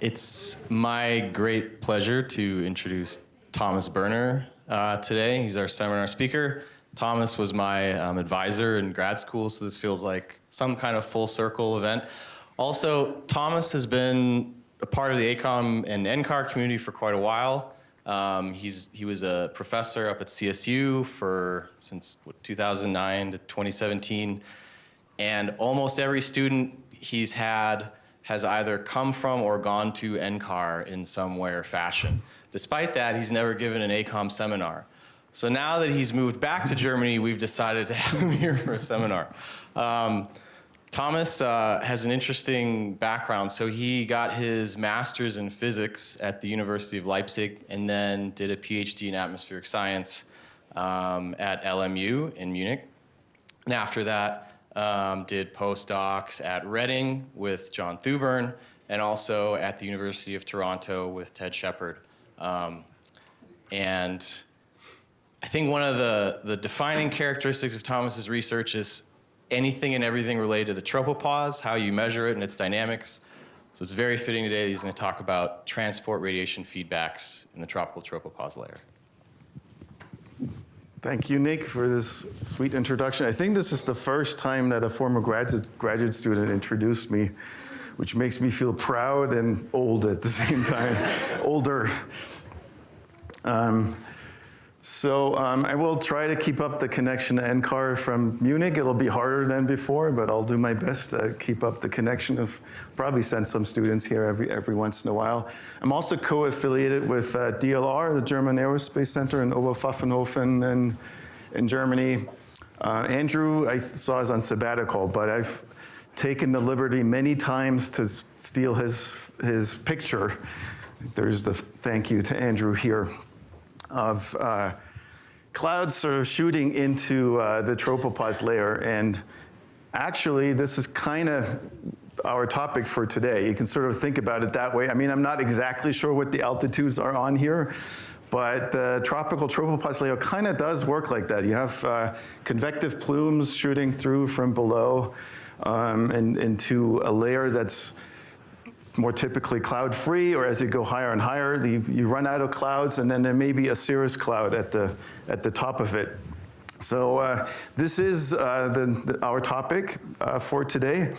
It's my great pleasure to introduce Thomas Birner today. He's our seminar speaker. Thomas was my advisor in grad school, so this feels like some kind of full circle event. Also, Thomas has been a part of the ACOM and NCAR community for quite a while. He was a professor up at CSU since 2009 to 2017, and almost every student he's had has either come from or gone to NCAR in some way or fashion. Despite that, he's never given an ACOM seminar. So now that he's moved back to Germany, we've decided to have him here for a seminar. Thomas has an interesting background. So he got his master's in physics at the University of Leipzig and then did a PhD in atmospheric science at LMU in Munich. And after that, did postdocs at Reading with John Thuburn and also at the University of Toronto with Ted Shepard. And I think one of the defining characteristics of Thomas's research is anything and everything related to the tropopause, how you measure it and its dynamics. So it's very fitting today that he's going to talk about transport radiation feedbacks in the tropical tropopause layer. Thank you, Nick, for this sweet introduction. I think this is the first time that a former graduate student introduced me, which makes me feel proud and old at the same time, older. I will try to keep up the connection to NCAR from Munich. It'll be harder than before, but I'll do my best to keep up the connection. Probably send some students here every once in a while. I'm also co-affiliated with DLR, the German Aerospace Center in Oberpfaffenhofen in Germany. Andrew, I saw is on sabbatical, but I've taken the liberty many times to steal his picture. There's the thank you to Andrew here of clouds sort of shooting into the tropopause layer. And actually, this is kind of our topic for today. You can sort of think about it that way. I mean, I'm not exactly sure what the altitudes are on here, but the tropical tropopause layer kind of does work like that. You have convective plumes shooting through from below and into a layer that's more typically cloud-free, or as you go higher and higher, you run out of clouds, and then there may be a cirrus cloud at the top of it. So this is our topic for today.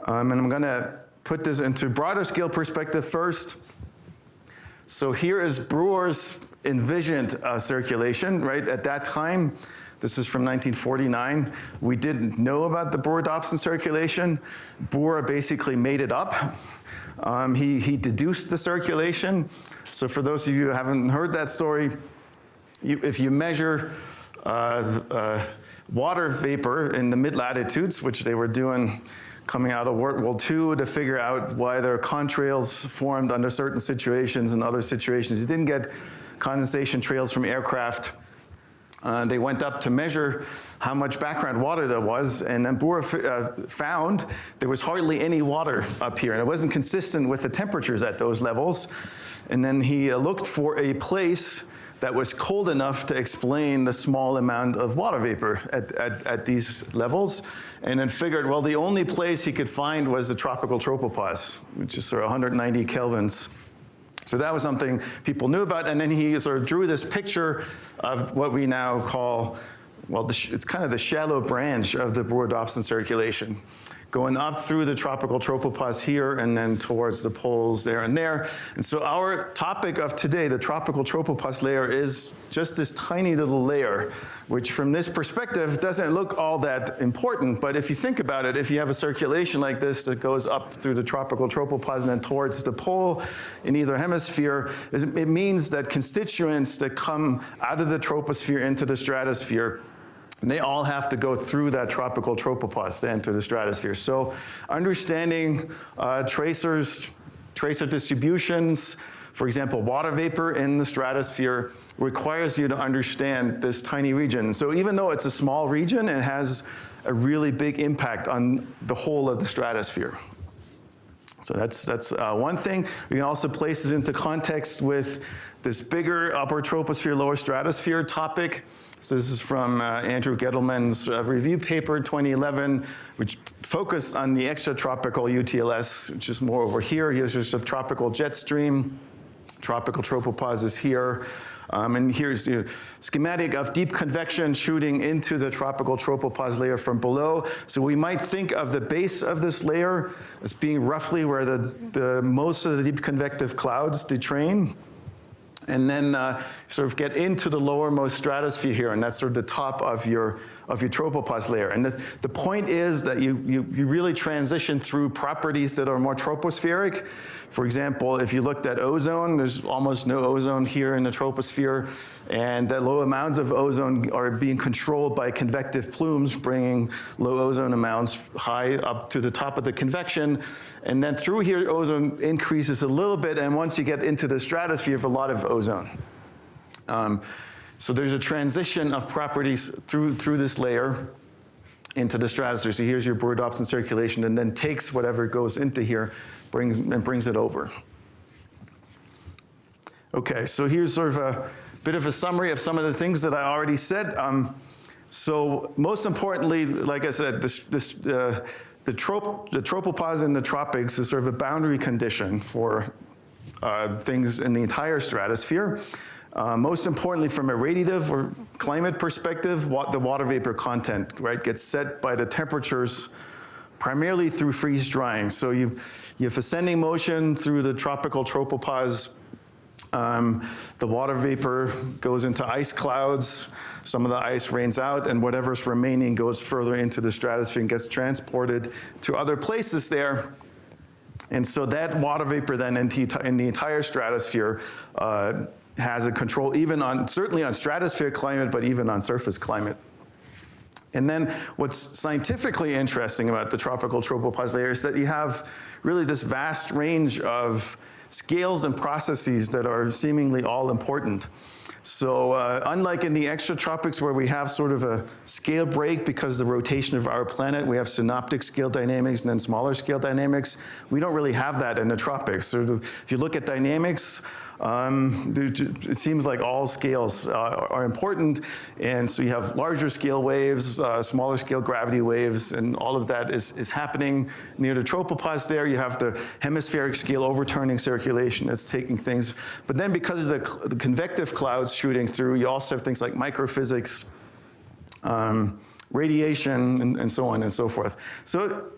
And I'm gonna put this into broader scale perspective first. So here is Brewer's envisioned circulation, right? At that time, this is from 1949. We didn't know about the Brewer-Dobson circulation. Brewer basically made it up. He deduced the circulation. So for those of you who haven't heard that story, if you measure water vapor in the mid-latitudes, which they were doing coming out of World War II to figure out why there are contrails formed under certain situations and other situations. You didn't get condensation trails from aircraft. They went up to measure how much background water there was, and then Brewer found there was hardly any water up here, and it wasn't consistent with the temperatures at those levels. And then he looked for a place that was cold enough to explain the small amount of water vapor at these levels, and then figured, well, the only place he could find was the tropical tropopause, which is sort of 190 kelvins. So that was something people knew about, and then he sort of drew this picture of what we now call, well, it's kind of the shallow branch of the Brewer-Dobson circulation, going up through the tropical tropopause here and then towards the poles there and there. And so our topic of today, the tropical tropopause layer, is just this tiny little layer, which from this perspective doesn't look all that important, but if you think about it, if you have a circulation like this that goes up through the tropical tropopause and then towards the pole in either hemisphere, it means that constituents that come out of the troposphere into the stratosphere, they all have to go through that tropical tropopause to enter the stratosphere. So understanding tracer distributions, for example, water vapor in the stratosphere, requires you to understand this tiny region. So even though it's a small region, it has a really big impact on the whole of the stratosphere. So that's one thing. We can also place this into context with this bigger upper troposphere, lower stratosphere topic. So this is from Andrew Gettleman's review paper in 2011, which focused on the extratropical UTLS, which is more over here. Here's just a tropical jet stream. Tropical tropopause is here. And here's the schematic of deep convection shooting into the tropical tropopause layer from below. So we might think of the base of this layer as being roughly where the most of the deep convective clouds detrain. And then sort of get into the lowermost stratosphere here, and that's sort of the top of your tropopause layer. And the point is that you really transition through properties that are more tropospheric. For example, if you looked at ozone, there's almost no ozone here in the troposphere, and that low amounts of ozone are being controlled by convective plumes, bringing low ozone amounts high up to the top of the convection. And then through here, ozone increases a little bit, and once you get into the stratosphere, you have a lot of ozone. So there's a transition of properties through this layer into the stratosphere. So here's your Brewer-Dobson circulation, and then takes whatever goes into here, brings it over. Okay, so here's sort of a bit of a summary of some of the things that I already said. So most importantly, like I said, the tropopause in the tropics is sort of a boundary condition for things in the entire stratosphere. Most importantly, from a radiative or climate perspective, the water vapor content, right, gets set by the temperatures primarily through freeze drying. So you have ascending motion through the tropical tropopause. The water vapor goes into ice clouds. Some of the ice rains out, and whatever's remaining goes further into the stratosphere and gets transported to other places there. And so that water vapor then in the entire stratosphere has a control certainly on stratospheric climate, but even on surface climate. And then what's scientifically interesting about the tropical tropopause layer is that you have really this vast range of scales and processes that are seemingly all important. So unlike in the extratropics where we have sort of a scale break because of the rotation of our planet, we have synoptic scale dynamics and then smaller scale dynamics, we don't really have that in the tropics. Sort of, if you look at dynamics, it seems like all scales are important, and so you have larger scale waves, smaller scale gravity waves, and all of that is happening near the tropopause there. You have the hemispheric scale overturning circulation that's taking things, but then because of the convective clouds shooting through, you also have things like microphysics, radiation, and so on and so forth. So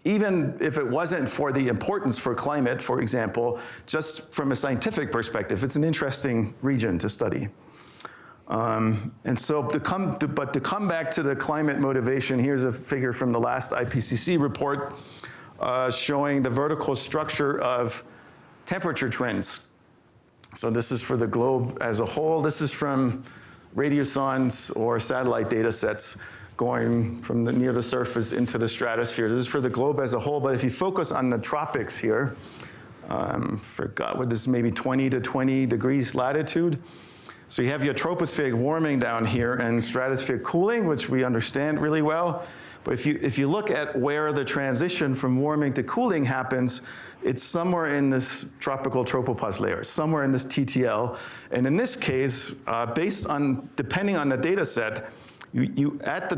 even if it wasn't for the importance for climate, for example, just from a scientific perspective, it's an interesting region to study. And so to come back to the climate motivation, here's a figure from the last IPCC report showing the vertical structure of temperature trends. So this is for the globe as a whole. This is from radiosondes or satellite data sets going from near the surface into the stratosphere. This is for the globe as a whole, but if you focus on the tropics here, forgot what this is, maybe 20 to 20 degrees latitude. So you have your tropospheric warming down here and stratospheric cooling, which we understand really well. But if you look at where the transition from warming to cooling happens, it's somewhere in this tropical tropopause layer, somewhere in this TTL. And in this case, depending on the data set, at the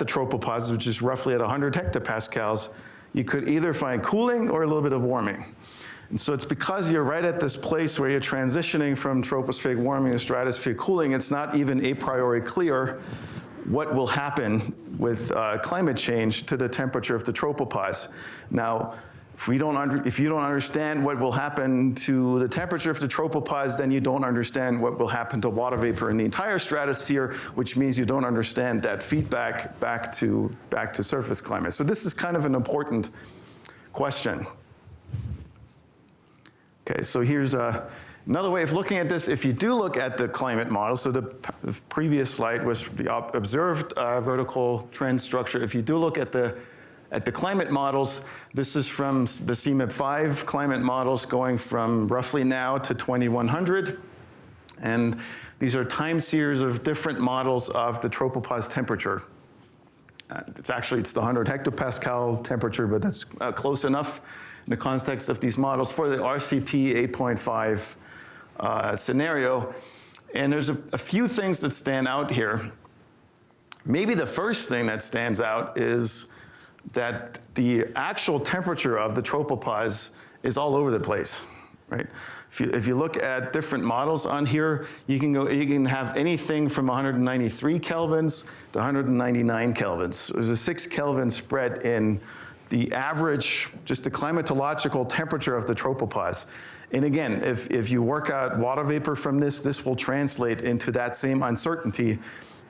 tropopause, which is roughly at 100 hectopascals, you could either find cooling or a little bit of warming. And so it's because you're right at this place where you're transitioning from tropospheric warming to stratospheric cooling, it's not even a priori clear what will happen with climate change to the temperature of the tropopause. Now, if you don't understand what will happen to the temperature of the tropopause, then you don't understand what will happen to water vapor in the entire stratosphere, which means you don't understand that feedback back to surface climate. So this is kind of an important question. Okay, so here's another way of looking at this. If you do look at the climate model, so the previous slide was the observed vertical trend structure. If you do look at the climate models, this is from the CMIP5 climate models going from roughly now to 2100. And these are time series of different models of the tropopause temperature. It's the 100 hectopascal temperature, but that's close enough. in the context of these models for the RCP 8.5 scenario. And there's a few things that stand out here. Maybe the first thing that stands out is that the actual temperature of the tropopause is all over the place, right? If you look at different models on here, you can have anything from 193 kelvins to 199 kelvins. There's a 6 Kelvin spread in the average, just the climatological temperature of the tropopause. And again, if you work out water vapor from this will translate into that same uncertainty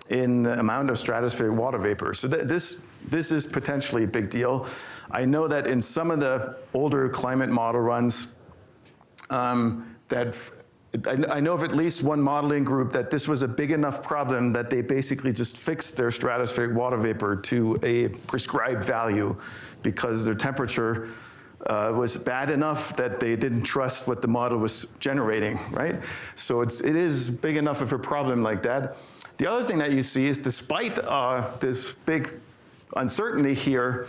in the amount of stratospheric water vapor. So this is potentially a big deal. I know that in some of the older climate model runs, I know of at least one modeling group that this was a big enough problem that they basically just fixed their stratospheric water vapor to a prescribed value because their temperature was bad enough that they didn't trust what the model was generating, right? So it is big enough of a problem like that. The other thing that you see is despite this big uncertainty here,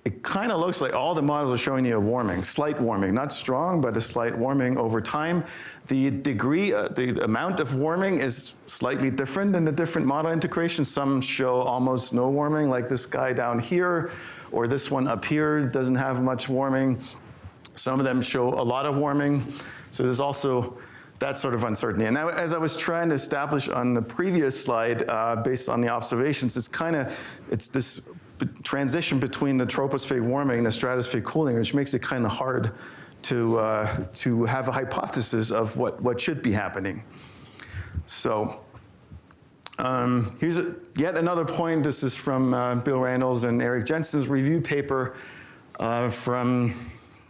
it kind of looks like all the models are showing you a warming, slight warming, not strong, but a slight warming over time. The degree, the amount of warming is slightly different in the different model integrations. Some show almost no warming, like this guy down here, or this one up here doesn't have much warming. Some of them show a lot of warming. So there's also that sort of uncertainty. And now, as I was trying to establish on the previous slide, based on the observations, it's this transition between the tropospheric warming and the stratospheric cooling, which makes it kind of hard to have a hypothesis of what should be happening. So here's yet another point. This is from Bill Randall's and Eric Jensen's review paper from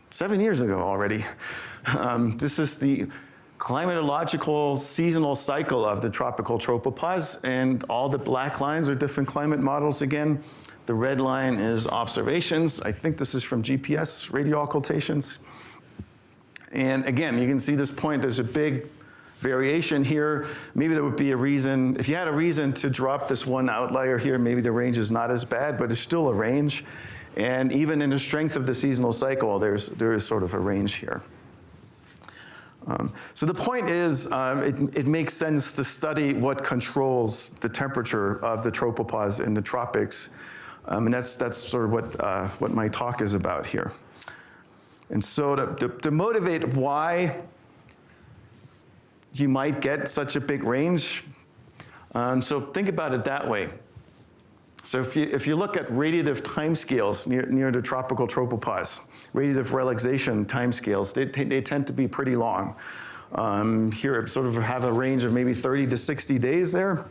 7 years ago already. This is the climatological seasonal cycle of the tropical tropopause, and all the black lines are different climate models again. The red line is observations. I think this is from GPS radio occultations. And again, you can see this point, there's a big variation here. Maybe there would be a reason, if you had a reason to drop this one outlier here, maybe the range is not as bad, but it's still a range. And even in the strength of the seasonal cycle, there is sort of a range here. So the point is, it makes sense to study what controls the temperature of the tropopause in the tropics. And that's sort of what my talk is about here. And so to motivate why you might get such a big range, so think about it that way. So if you look at radiative timescales near the tropical tropopause, radiative relaxation timescales, they tend to be pretty long. Here, sort of have a range of maybe 30 to 60 days there.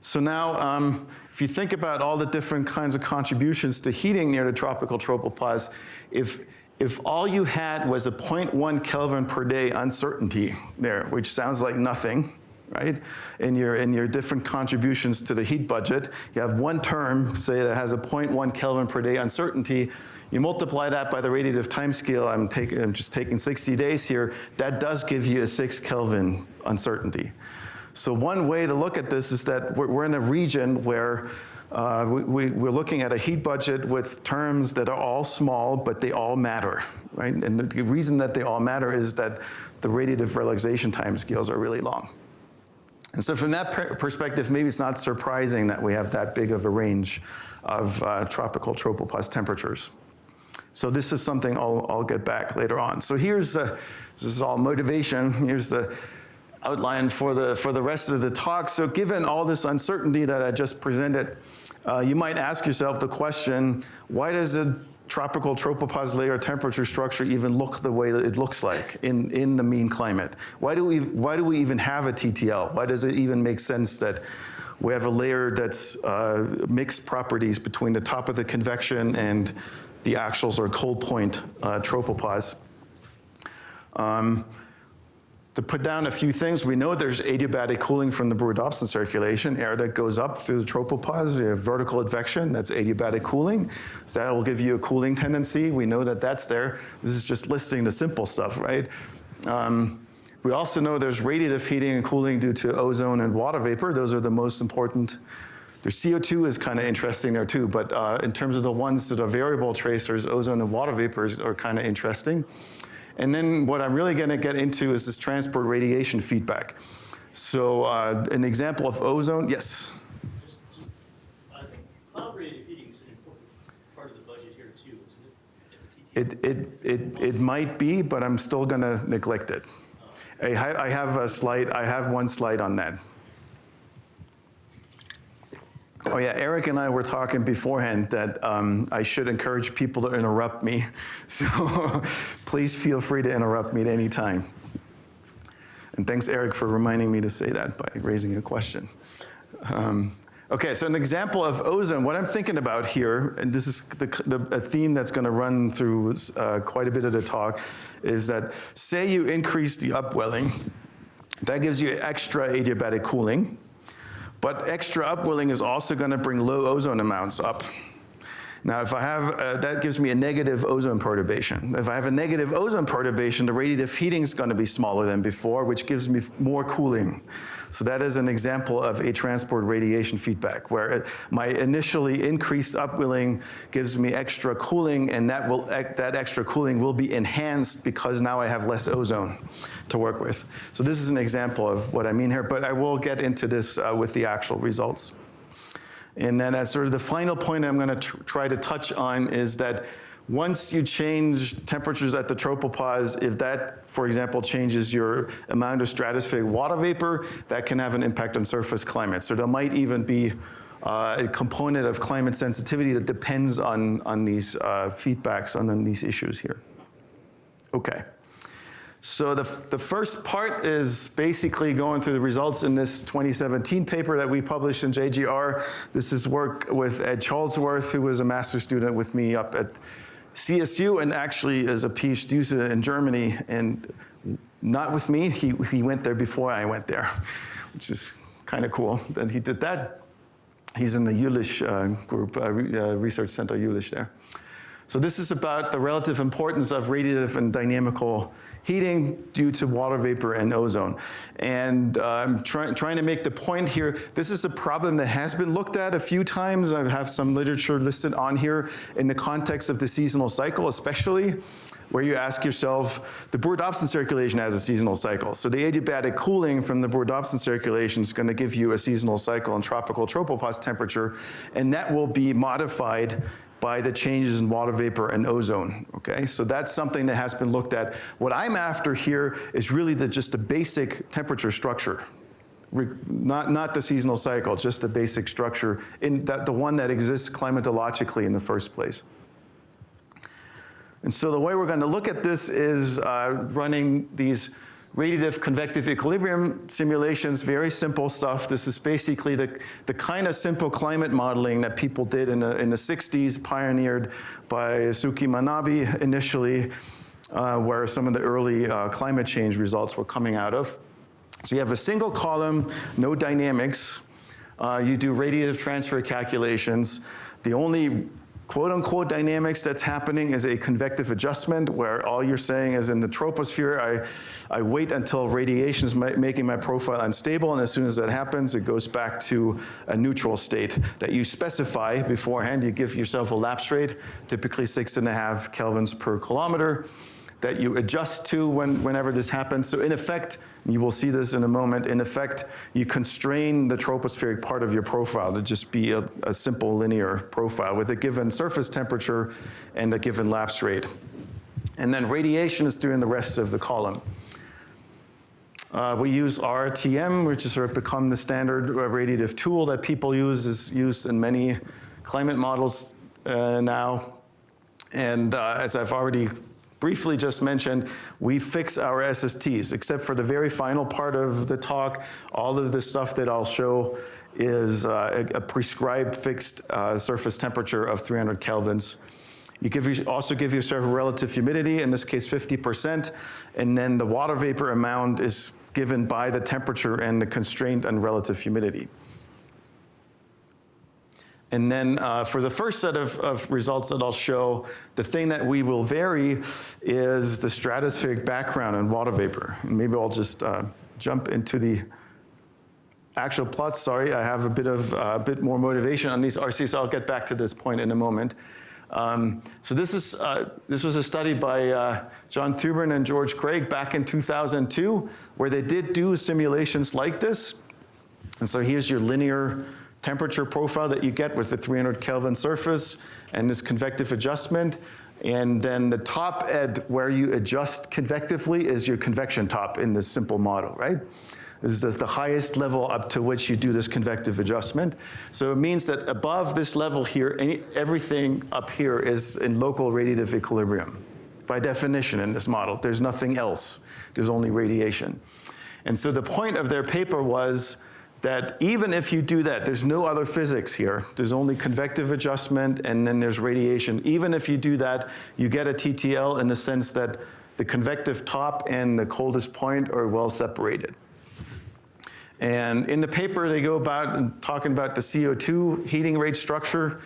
So now, if you think about all the different kinds of contributions to heating near the tropical tropopause, if all you had was a 0.1 Kelvin per day uncertainty there, which sounds like nothing, right? In your different contributions to the heat budget, you have one term, say, that has a 0.1 Kelvin per day uncertainty. You multiply that by the radiative timescale. I'm just taking 60 days here. That does give you a 6 Kelvin uncertainty. So one way to look at this is that we're in a region where we're looking at a heat budget with terms that are all small, but they all matter, right? And the reason that they all matter is that the radiative relaxation timescales are really long. And so from that perspective, maybe it's not surprising that we have that big of a range of tropical tropopause temperatures. So this is something I'll get back later on. So this is all motivation. Here's the outline for the rest of the talk. So given all this uncertainty that I just presented, you might ask yourself the question, why does a tropical tropopause layer temperature structure even look the way that it looks like in the mean climate? Why do we even have a TTL? Why does it even make sense that we have a layer that's mixed properties between the top of the convection and the actuals or cold point tropopause? To put down a few things, we know there's adiabatic cooling from the Brewer-Dobson circulation, air that goes up through the tropopause, you have vertical advection, that's adiabatic cooling. So that will give you a cooling tendency. We know that that's there. This is just listing the simple stuff, right? We also know there's radiative heating and cooling due to ozone and water vapor. Those are the most important Their CO2 is kind of interesting there too, but in terms of the ones that are variable tracers, ozone and water vapors are kind of interesting. And then what I'm really going to get into is this transport radiation feedback. So an example of ozone, yes? I think cloud radiative heating is an important part of the budget here too, isn't it? It might be, but I'm still going to neglect it. I have a slide. I have one slide on that. Oh yeah, Eric and I were talking beforehand that I should encourage people to interrupt me. So please feel free to interrupt me at any time. And thanks, Eric, for reminding me to say that by raising a question. Okay, so an example of ozone, what I'm thinking about here, and this is a theme that's going to run through quite a bit of the talk, is that say you increase the upwelling, that gives you extra adiabatic cooling, but extra upwelling is also going to bring low ozone amounts up. Now, if I have, that gives me a negative ozone perturbation. If I have a negative ozone perturbation, the radiative heating is going to be smaller than before, which gives me more cooling. So that is an example of a transport radiation feedback, where my initially increased upwelling gives me extra cooling, and that extra cooling will be enhanced because now I have less ozone to work with. So this is an example of what I mean here, but I will get into this with the actual results. And then as sort of the final point I'm going to try to touch on is that once you change temperatures at the tropopause, if that, for example, changes your amount of stratospheric water vapor, that can have an impact on surface climate. So there might even be a component of climate sensitivity that depends on these feedbacks, on these issues here. Okay. So the first part is basically going through the results in this 2017 paper that we published in JGR. This is work with Ed Charlesworth, who was a master's student with me up at CSU and actually is a PhD student in Germany, and not with me. He went there before I went there, which is kind of cool that he did that. He's in the Jülich group, Research Center Jülich there. So this is about the relative importance of radiative and dynamical heating due to water vapor and ozone. And I'm trying to make the point here, this is a problem that has been looked at a few times. I have some literature listed on here in the context of the seasonal cycle, especially, where you ask yourself, the Brewer-Dobson circulation has a seasonal cycle. So the adiabatic cooling from the Brewer-Dobson circulation is going to give you a seasonal cycle in tropical tropopause temperature, and that will be modified by the changes in water vapor and ozone, okay? So that's something that has been looked at. What I'm after here is really just the basic temperature structure, not the seasonal cycle, just the basic structure, the one that exists climatologically in the first place. And so the way we're going to look at this is running these radiative convective equilibrium simulations, very simple stuff. This is basically the kind of simple climate modeling that people did in the 60s, pioneered by Suki Manabe initially, where some of the early climate change results were coming out of. So you have a single column, no dynamics. You do radiative transfer calculations. The only quote-unquote dynamics that's happening is a convective adjustment, where all you're saying is in the troposphere, I wait until radiation is making my profile unstable, and as soon as that happens, it goes back to a neutral state that you specify beforehand. You give yourself a lapse rate, typically 6.5 kelvins per kilometer, that you adjust to whenever this happens. So in effect, you will see this in a moment, in effect, you constrain the tropospheric part of your profile to just be a simple linear profile with a given surface temperature and a given lapse rate. And then radiation is doing the rest of the column. We use RTM, which has sort of become the standard radiative tool that people use, is used in many climate models now. And as I've already briefly just mentioned, we fix our SSTs, except for the very final part of the talk. All of the stuff that I'll show is a prescribed fixed surface temperature of 300 kelvins. You also give yourself a relative humidity, in this case 50%, and then the water vapor amount is given by the temperature and the constraint on relative humidity. And then for the first set of results that I'll show, the thing that we will vary is the stratospheric background and water vapor. And maybe I'll just jump into the actual plots, sorry, I have a bit more motivation on these RCs, so I'll get back to this point in a moment. So this was a study by John Thuburn and George Craig back in 2002, where they did do simulations like this. And so here's your linear temperature profile that you get with the 300 Kelvin surface and this convective adjustment. And then the top edge where you adjust convectively is your convection top in this simple model, right? This is the highest level up to which you do this convective adjustment. So it means that above this level here, everything up here is in local radiative equilibrium. By definition in this model, there's nothing else. There's only radiation. And so the point of their paper was that even if you do that, there's no other physics here. There's only convective adjustment and then there's radiation. Even if you do that, you get a TTL in the sense that the convective top and the coldest point are well separated. And in the paper, they go about talking about the CO2 heating rate structure,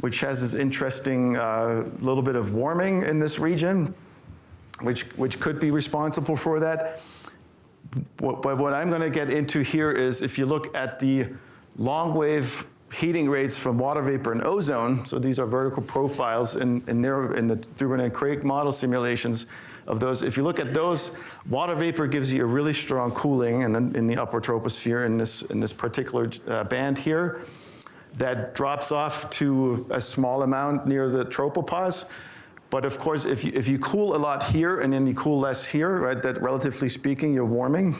which has this interesting little bit of warming in this region, which could be responsible for that. But what I'm going to get into here is if you look at the long wave heating rates from water vapor and ozone, so these are vertical profiles in the Thuburn and Craig model simulations of those. If you look at those, water vapor gives you a really strong cooling in the upper troposphere in this particular band here that drops off to a small amount near the tropopause. But of course, if you cool a lot here and then you cool less here, right, that relatively speaking, you're warming.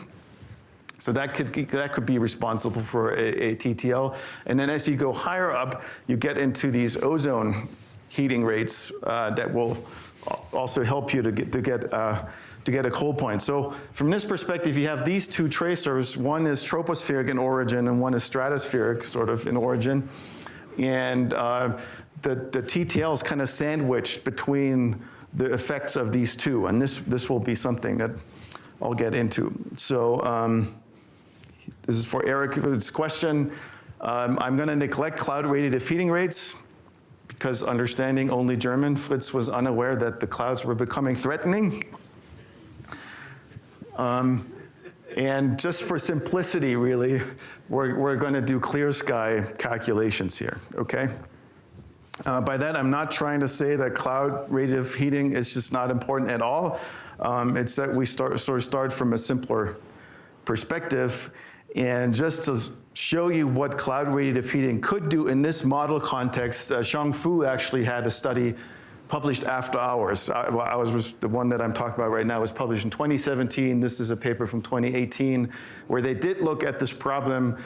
So that could be responsible for a TTL. And then as you go higher up, you get into these ozone heating rates that will also help you to get a cold point. So from this perspective, you have these two tracers. One is tropospheric in origin and one is stratospheric sort of in origin. And the TTL is kind of sandwiched between the effects of these two. And this will be something that I'll get into. So this is for Eric's question. I'm going to neglect cloud radiative heating rates because understanding only German, Fritz was unaware that the clouds were becoming threatening. And just for simplicity, really, we're going to do clear sky calculations here, okay? By that, I'm not trying to say that cloud radiative heating is just not important at all. It's that we sort of start from a simpler perspective. And just to show you what cloud radiative heating could do in this model context, Zhang Fu actually had a study published after ours. Ours was the one that I'm talking about right now, was published in 2017. This is a paper from 2018, where they did look at this problem,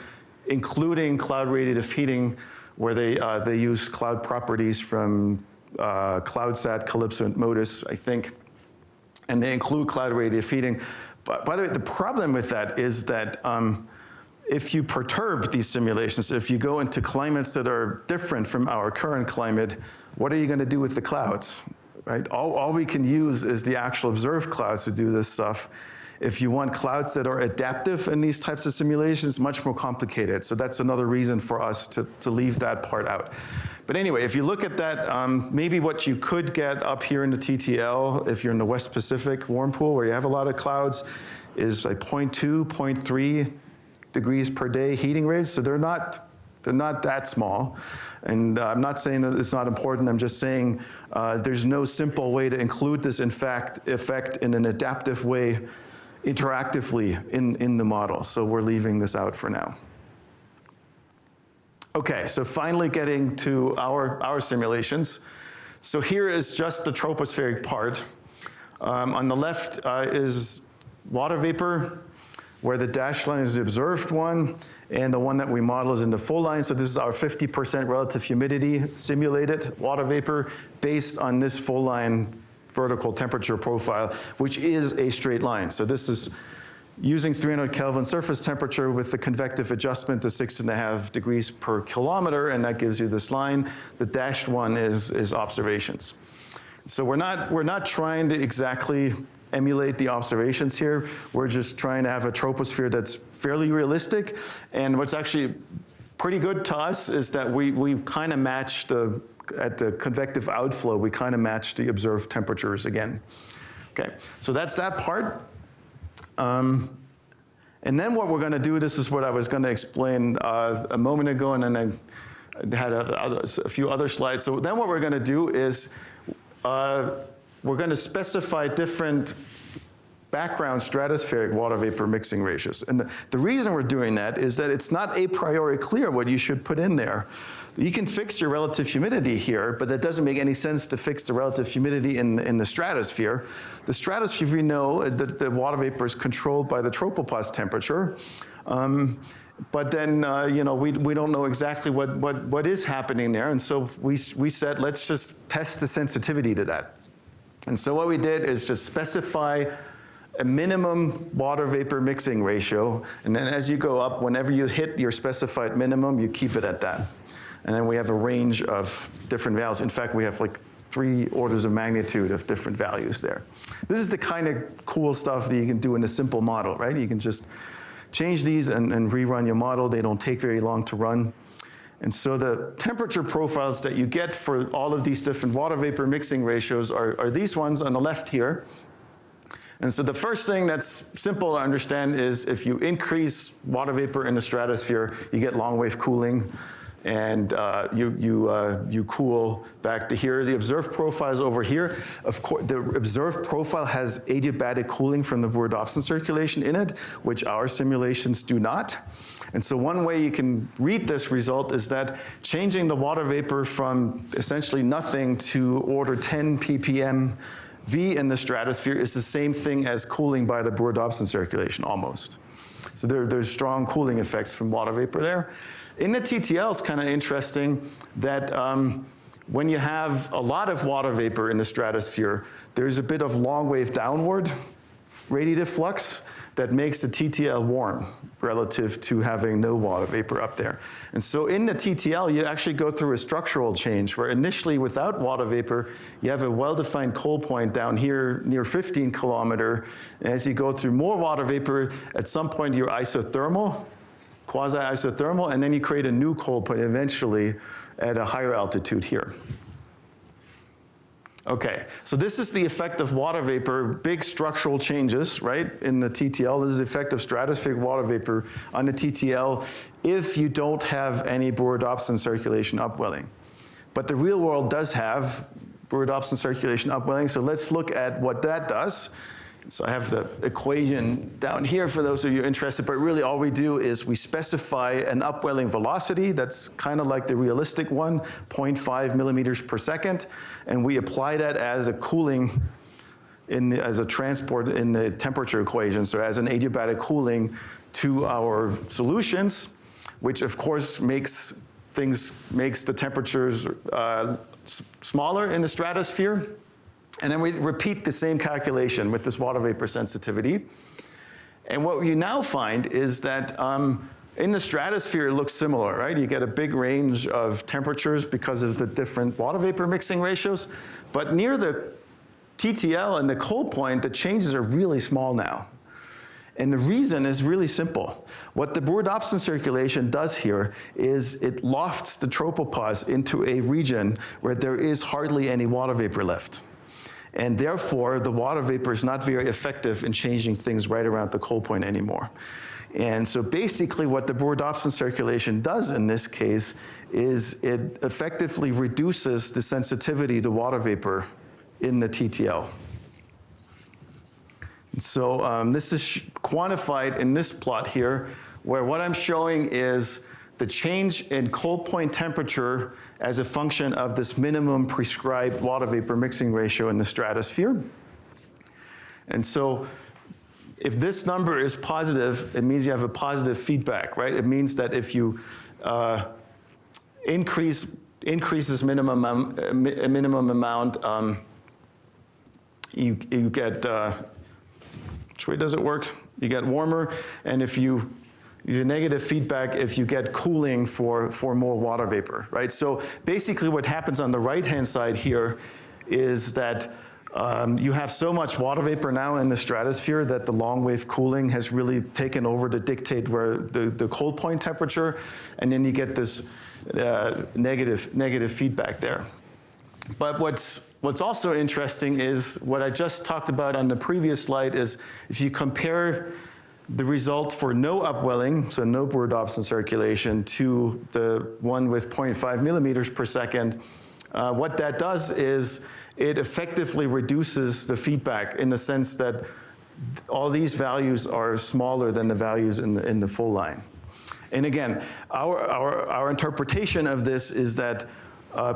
including cloud radiative heating, where they use cloud properties from CloudSat, Calypso, and Modis, I think, and they include cloud radiative heating. But by the way, the problem with that is that if you perturb these simulations, if you go into climates that are different from our current climate, what are you going to do with the clouds, right? All we can use is the actual observed clouds to do this stuff. If you want clouds that are adaptive in these types of simulations, much more complicated. So that's another reason for us to leave that part out. But anyway, if you look at that, maybe what you could get up here in the TTL, if you're in the West Pacific warm pool where you have a lot of clouds, is like 0.2, 0.3 degrees per day heating rates. So they're not that small. And I'm not saying that it's not important. I'm just saying there's no simple way to include this effect in an adaptive way interactively in the model. So we're leaving this out for now. Okay, so finally getting to our simulations. So here is just the tropospheric part. On the left is water vapor, where the dashed line is the observed one, and the one that we model is in the full line. So this is our 50% relative humidity simulated water vapor based on this full line vertical temperature profile, which is a straight line. So this is using 300 Kelvin surface temperature with the convective adjustment to 6.5 degrees per kilometer, and that gives you this line. The dashed one is observations. So we're not trying to exactly emulate the observations here. We're just trying to have a troposphere that's fairly realistic. And what's actually pretty good to us is that we kind of match at the convective outflow, we kind of match the observed temperatures again. Okay, so that's that part. And then what we're going to do, this is what I was going to explain a moment ago, and then I had a few other slides. So then what we're going to do is we're going to specify different background stratospheric water vapor mixing ratios. And the reason we're doing that is that it's not a priori clear what you should put in there. You can fix your relative humidity here, but that doesn't make any sense to fix the relative humidity in the stratosphere. The stratosphere, we know that the water vapor is controlled by the tropopause temperature. But then, we don't know exactly what is happening there. And so we said, let's just test the sensitivity to that. And so what we did is just specify a minimum water vapor mixing ratio. And then as you go up, whenever you hit your specified minimum, you keep it at that. And then we have a range of different values. In fact, we have like 3 orders of magnitude of different values there. This is the kind of cool stuff that you can do in a simple model, right? You can just change these and rerun your model. They don't take very long to run. And so the temperature profiles that you get for all of these different water vapor mixing ratios are these ones on the left here. And so the first thing that's simple to understand is if you increase water vapor in the stratosphere, you get long wave cooling, and you cool back to here. The observed profile is over here. Of course, the observed profile has adiabatic cooling from the Brewer-Dobson circulation in it, which our simulations do not. And so one way you can read this result is that changing the water vapor from essentially nothing to order 10 ppm V in the stratosphere is the same thing as cooling by the Brewer-Dobson circulation, almost. So there's strong cooling effects from water vapor there. In the TTL, it's kind of interesting that when you have a lot of water vapor in the stratosphere, there's a bit of long wave downward radiative flux that makes the TTL warm relative to having no water vapor up there. And so in the TTL, you actually go through a structural change where initially without water vapor, you have a well-defined cold point down here near 15 kilometer. And as you go through more water vapor, at some point you're isothermal, quasi-isothermal, and then you create a new cold point eventually at a higher altitude here. Okay, so this is the effect of water vapor, big structural changes, right, in the TTL. This is the effect of stratospheric water vapor on the TTL if you don't have any Brewer-Dobson circulation upwelling. But the real world does have Brewer-Dobson circulation upwelling, so let's look at what that does. So I have the equation down here for those of you interested, but really all we do is we specify an upwelling velocity that's kind of like the realistic one, 0.5 millimeters per second, and we apply that as a cooling, as a transport in the temperature equation, so as an adiabatic cooling to our solutions, which of course makes the temperatures smaller in the stratosphere. And then we repeat the same calculation with this water vapor sensitivity. And what you now find is that in the stratosphere, it looks similar, right? You get a big range of temperatures because of the different water vapor mixing ratios. But near the TTL and the cold point, the changes are really small now. And the reason is really simple. What the Brewer-Dobson circulation does here is it lofts the tropopause into a region where there is hardly any water vapor left. And therefore, the water vapor is not very effective in changing things right around the cold point anymore. And so basically what the Brewer-Dobson circulation does in this case is it effectively reduces the sensitivity to water vapor in the TTL. And so this is quantified in this plot here, where what I'm showing is the change in cold point temperature as a function of this minimum prescribed water vapor mixing ratio in the stratosphere. And so if this number is positive, it means you have a positive feedback, right? It means that if you increase this minimum amount, you get, which way does it work? You get warmer, and if you the negative feedback if you get cooling for more water vapor, right? So basically what happens on the right-hand side here is that you have so much water vapor now in the stratosphere that the long wave cooling has really taken over to dictate where the cold point temperature, and then you get this negative feedback there. But what's also interesting is what I just talked about on the previous slide is if you compare the result for no upwelling, so no Brewer-Dobson circulation, to the one with 0.5 millimeters per second, what that does is it effectively reduces the feedback in the sense that all these values are smaller than the values in the full line. And again, our interpretation of this is that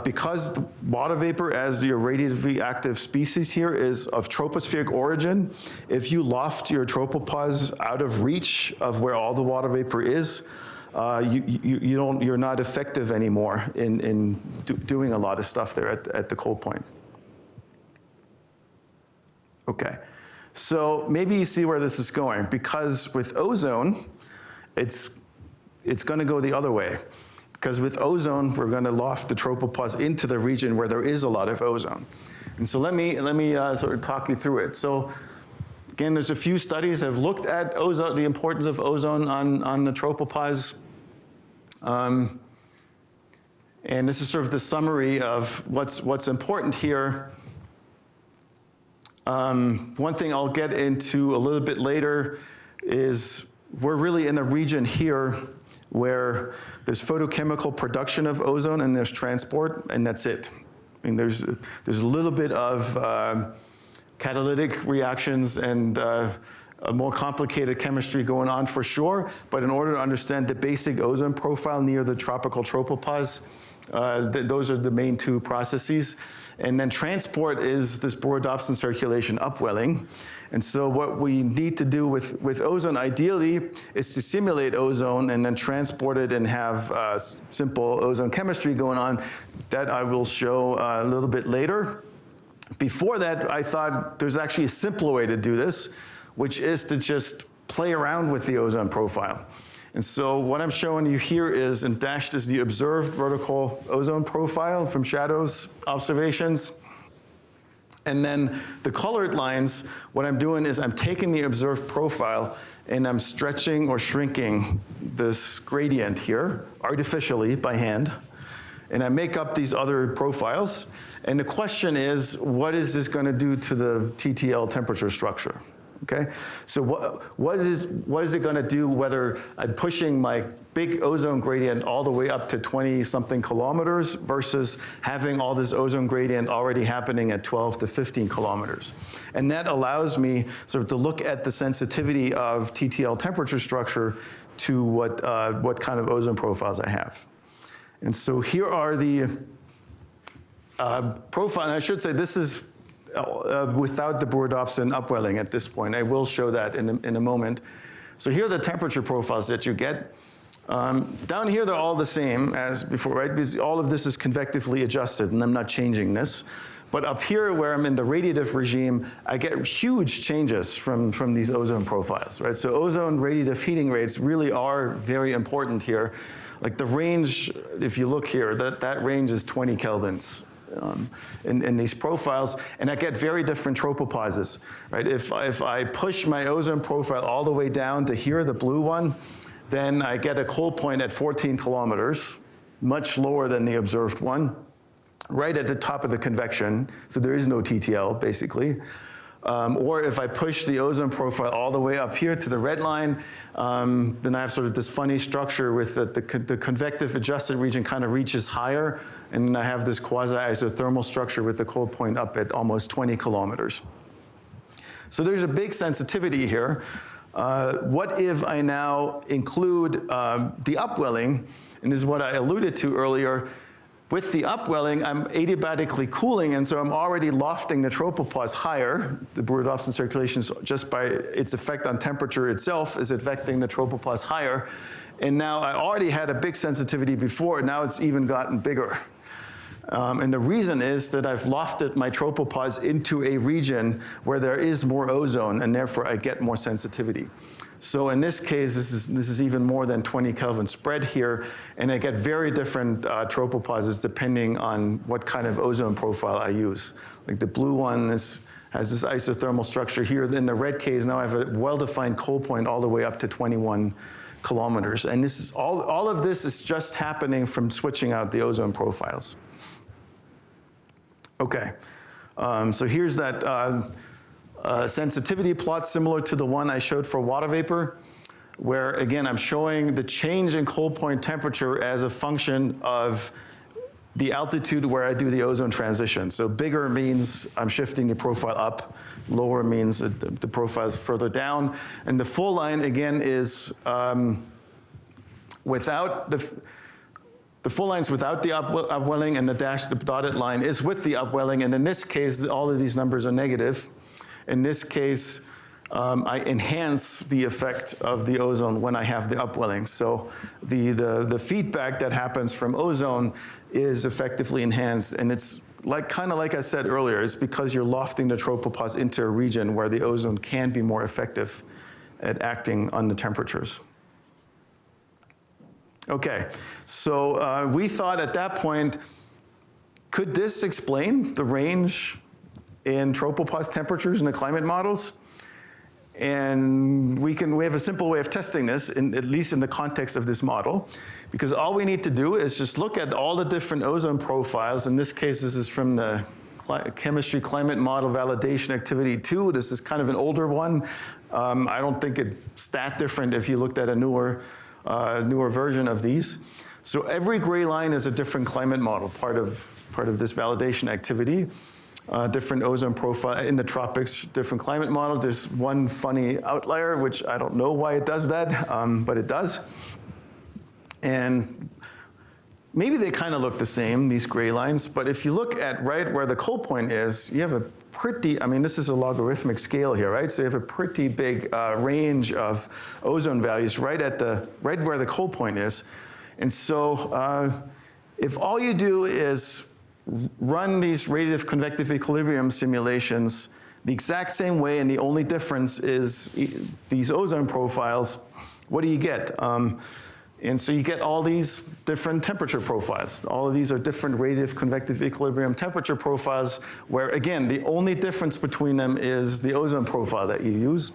because the water vapor as your radiatively active species here is of tropospheric origin, if you loft your tropopause out of reach of where all the water vapor is, you're not effective anymore in doing a lot of stuff there at the cold point. Okay, so maybe you see where this is going, because with ozone, it's going to go the other way. Because with ozone, we're going to loft the tropopause into the region where there is a lot of ozone. And so let me sort of talk you through it. So again, there's a few studies that have looked at ozone, the importance of ozone on the tropopause. And this is sort of the summary of what's important here. One thing I'll get into a little bit later is we're really in a region here where there's photochemical production of ozone and there's transport, and that's it. I mean, there's a little bit of catalytic reactions and a more complicated chemistry going on for sure, but in order to understand the basic ozone profile near the tropical tropopause, those are the main two processes. And then transport is this Brewer-Dobson circulation upwelling. And so what we need to do with ozone ideally is to simulate ozone and then transport it and have simple ozone chemistry going on. That I will show a little bit later. Before that, I thought there's actually a simpler way to do this, which is to just play around with the ozone profile. And so what I'm showing you here is, and dashed is the observed vertical ozone profile from SHADOW's observations. And then the colored lines, what I'm doing is I'm taking the observed profile and I'm stretching or shrinking this gradient here artificially by hand. And I make up these other profiles. And the question is, what is this going to do to the TTL temperature structure? Okay, so what is it going to do whether I'm pushing my big ozone gradient all the way up to 20-something kilometers versus having all this ozone gradient already happening at 12 to 15 kilometers? And that allows me sort of to look at the sensitivity of TTL temperature structure to what kind of ozone profiles I have. And so here are the profile, and I should say this is without the Brewer-Dobson upwelling at this point. I will show that in a moment. So here are the temperature profiles that you get. Down here, they're all the same as before, right? Because all of this is convectively adjusted, and I'm not changing this. But up here, where I'm in the radiative regime, I get huge changes from these ozone profiles, right? So ozone radiative heating rates really are very important here. Like the range, if you look here, that range is 20 kelvins. In these profiles, and I get very different tropopauses, right? If I push my ozone profile all the way down to here, the blue one, then I get a cold point at 14 kilometers, much lower than the observed one, right at the top of the convection, so there is no TTL, basically. Or if I push the ozone profile all the way up here to the red line, then I have sort of this funny structure with the convective adjusted region kind of reaches higher, and then I have this quasi-isothermal structure with the cold point up at almost 20 kilometers. So there's a big sensitivity here. What if I now include the upwelling, and this is what I alluded to earlier. With the upwelling, I'm adiabatically cooling, and so I'm already lofting the tropopause higher. The Brewer-Dobson circulation, just by its effect on temperature itself, is affecting the tropopause higher. And now I already had a big sensitivity before, now it's even gotten bigger. And the reason is that I've lofted my tropopause into a region where there is more ozone, and therefore I get more sensitivity. So in this case, this is even more than 20 Kelvin spread here, and I get very different tropopauses depending on what kind of ozone profile I use. Like the blue one has this isothermal structure here. In the red case, now I have a well-defined cold point all the way up to 21 kilometers. And this is all of this is just happening from switching out the ozone profiles. Okay, so here's that sensitivity plot similar to the one I showed for water vapor, where again, I'm showing the change in cold point temperature as a function of the altitude where I do the ozone transition. So bigger means I'm shifting the profile up, lower means that the profile is further down. And the full line again is without the full line's without the upwelling, and the dotted line is with the upwelling. And in this case, all of these numbers are negative. In this case, I enhance the effect of the ozone when I have the upwelling. So the feedback that happens from ozone is effectively enhanced, and it's kind of like I said earlier, it's because you're lofting the tropopause into a region where the ozone can be more effective at acting on the temperatures. Okay, so we thought at that point, could this explain the range in tropopause temperatures in the climate models? And we have a simple way of testing this, at least in the context of this model, because all we need to do is just look at all the different ozone profiles. In this case, this is from the Chemistry Climate Model Validation Activity 2. This is kind of an older one. I don't think it's that different if you looked at a newer version of these. So every gray line is a different climate model, part of this validation activity. Different ozone profile in the tropics, different climate model. There's one funny outlier, which I don't know why it does that, but it does. And maybe they kind of look the same, these gray lines, but if you look at right where the cold point is, you have a pretty, I mean, this is a logarithmic scale here, right? So you have a pretty big range of ozone values right where the cold point is. And so if all you do is run these radiative convective equilibrium simulations the exact same way, and the only difference is these ozone profiles, what do you get? And so you get all these different temperature profiles. All of these are different radiative convective equilibrium temperature profiles, where again, the only difference between them is the ozone profile that you use.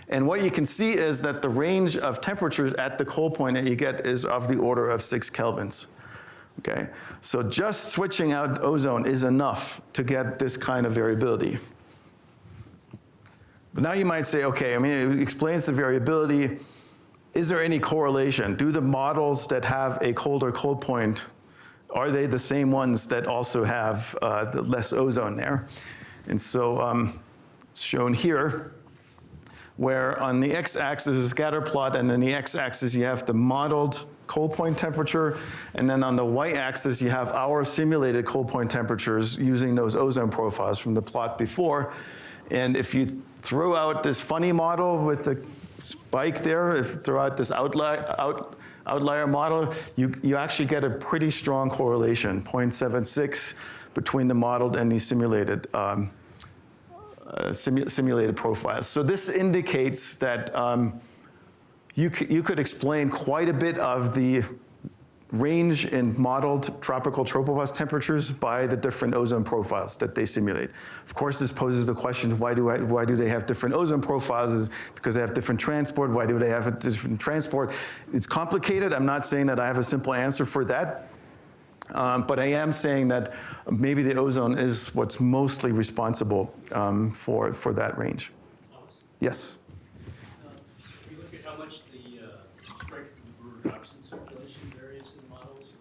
And what you can see is that the range of temperatures at the cold point that you get is of the order of 6 kelvins. Okay, so just switching out ozone is enough to get this kind of variability. But now you might say, okay, I mean, it explains the variability. Is there any correlation? Do the models that have a colder cold point, are they the same ones that also have the less ozone there? And so it's shown here, where on the x-axis is a scatter plot, and then the x-axis you have the modeled cold point temperature, and then on the y-axis you have our simulated cold point temperatures using those ozone profiles from the plot before. And if you throw out this funny model with the spike there, if you throw out this outlier model, you actually get a pretty strong correlation, 0.76 between the modeled and the simulated simulated profiles. So this indicates that you could explain quite a bit of the range in modeled tropical tropopause temperatures by the different ozone profiles that they simulate. Of course, this poses the question, why do they have different ozone profiles? Is because they have different transport. Why do they have a different transport? It's complicated. I'm not saying that I have a simple answer for that. But I am saying that maybe the ozone is what's mostly responsible for that range. Yes? If you look at how much the strength of the Brewer-Dobson circulation varies in the models,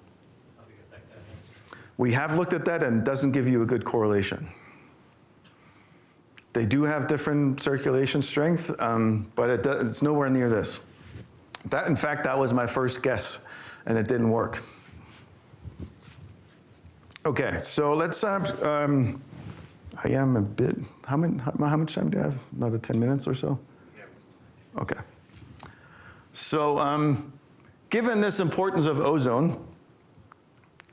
how do you affect that? We have looked at that, and it doesn't give you a good correlation. They do have different circulation strength, but it's nowhere near this. In fact, that was my first guess, and it didn't work. Okay, so let's, I am a bit, how much time do you have? Another 10 minutes or so? Yeah. Okay. So given this importance of ozone,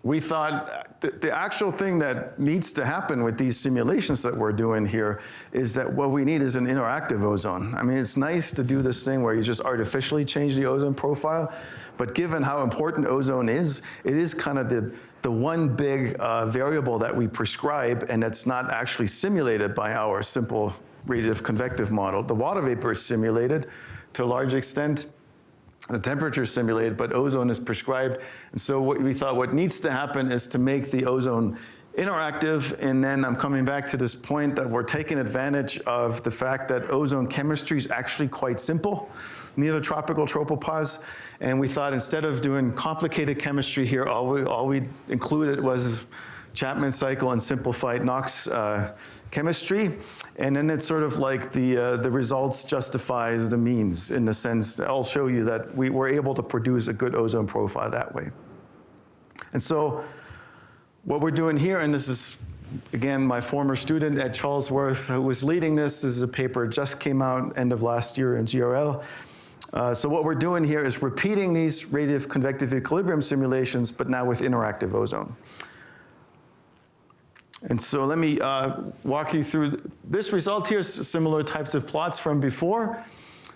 we thought the actual thing that needs to happen with these simulations that we're doing here is that what we need is an interactive ozone. I mean, it's nice to do this thing where you just artificially change the ozone profile, but given how important ozone is, it is kind of the one big variable that we prescribe, and it's not actually simulated by our simple radiative convective model. The water vapor is simulated to a large extent. The temperature is simulated, but ozone is prescribed. And so what we thought what needs to happen is to make the ozone interactive, and then I'm coming back to this point that we're taking advantage of the fact that ozone chemistry is actually quite simple, neotropical tropopause, and we thought instead of doing complicated chemistry here, all we included was Chapman cycle and simplified Knox chemistry, and then it's sort of like the results justifies the means in the sense that I'll show you that we were able to produce a good ozone profile that way. And so what we're doing here, and this is, again, my former student at Charlesworth who was leading this. This is a paper that just came out end of last year in GRL. So what we're doing here is repeating these radiative convective equilibrium simulations, but now with interactive ozone. And so let me walk you through this result here, similar types of plots from before.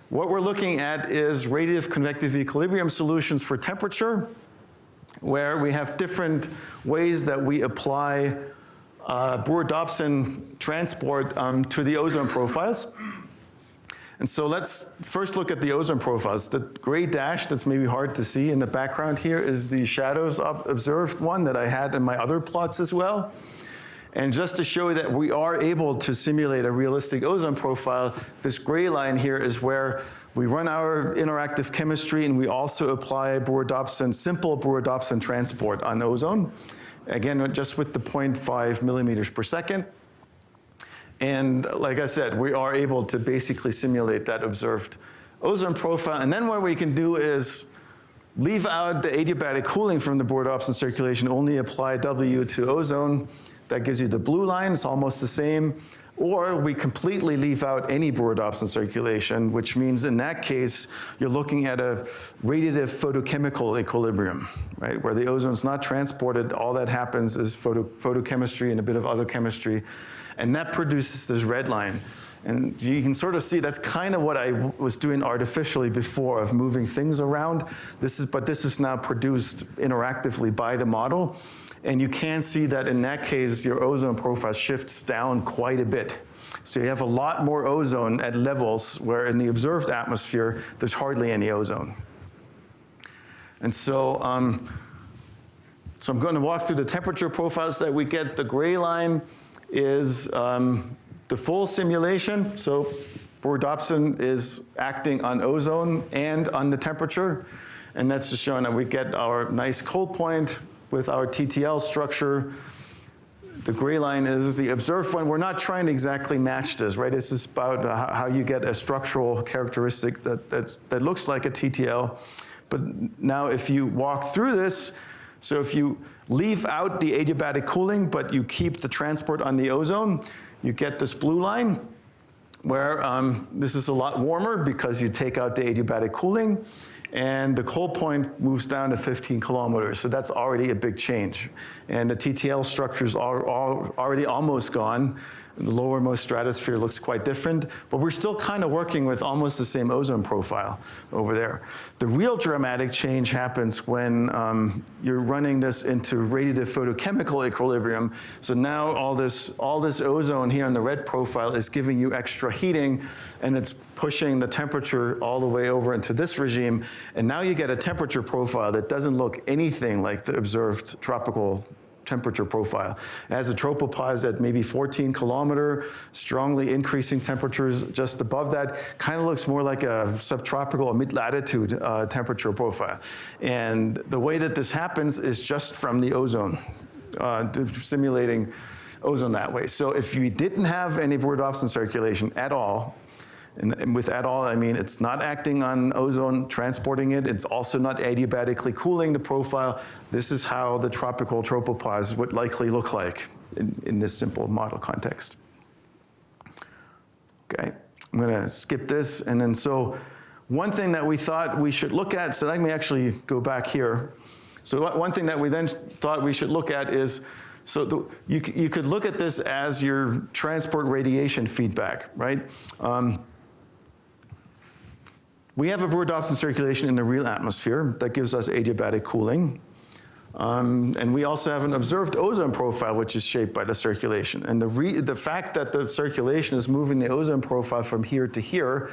What we're looking at is radiative convective equilibrium solutions for temperature, where we have different ways that we apply Brewer-Dobson transport to the ozone profiles. And so let's first look at the ozone profiles. The gray dash that's maybe hard to see in the background here is the shadows observed one that I had in my other plots as well. And just to show you that we are able to simulate a realistic ozone profile, this gray line here is where we run our interactive chemistry and we also apply Brewer-Dobson, simple Brewer-Dobson transport on ozone. Again, just with the 0.5 millimeters per second. And like I said, we are able to basically simulate that observed ozone profile. And then what we can do is leave out the adiabatic cooling from the Brewer-Dobson circulation, only apply W to ozone. That gives you the blue line, it's almost the same. Or we completely leave out any Brewer-Dobson circulation, which means in that case, you're looking at a radiative photochemical equilibrium, right? Where the ozone's not transported, all that happens is photochemistry and a bit of other chemistry, and that produces this red line. And you can sort of see that's kind of what I was doing artificially before of moving things around. But this is now produced interactively by the model. And you can see that in that case, your ozone profile shifts down quite a bit. So you have a lot more ozone at levels where in the observed atmosphere, there's hardly any ozone. And so, I'm going to walk through the temperature profiles that we get. The gray line is the full simulation. So Brewer-Dobson is acting on ozone and on the temperature. And that's just showing that we get our nice cold point with our TTL structure. The gray line is the observed one. We're not trying to exactly match this, right? This is about how you get a structural characteristic that looks like a TTL. But now if you walk through this, so if you leave out the adiabatic cooling, but you keep the transport on the ozone, you get this blue line, where this is a lot warmer because you take out the adiabatic cooling. And the cold point moves down to 15 kilometers, so that's already a big change. And the TTL structures are already almost gone. The lowermost stratosphere looks quite different, but we're still kind of working with almost the same ozone profile over there. The real dramatic change happens when you're running this into radiative photochemical equilibrium. So now all this ozone here in the red profile is giving you extra heating, and it's pushing the temperature all the way over into this regime. And now you get a temperature profile that doesn't look anything like the observed tropical temperature profile. It has a tropopause at maybe 14 kilometer, strongly increasing temperatures just above that. Kind of looks more like a subtropical or mid-latitude temperature profile. And the way that this happens is just from the ozone, simulating ozone that way. So if you didn't have any Brewer-Dobson circulation at all, and with at all, I mean it's not acting on ozone, transporting it. It's also not adiabatically cooling the profile. This is how the tropical tropopause would likely look like in this simple model context. Okay, I'm going to skip this. And then so one thing that we thought we should look at, so let me actually go back here. So one thing that we then thought we should look at is, so you could look at this as your transport radiation feedback, right? We have a Brewer-Dobson circulation in the real atmosphere that gives us adiabatic cooling. And we also have an observed ozone profile, which is shaped by the circulation. And the fact that the circulation is moving the ozone profile from here to here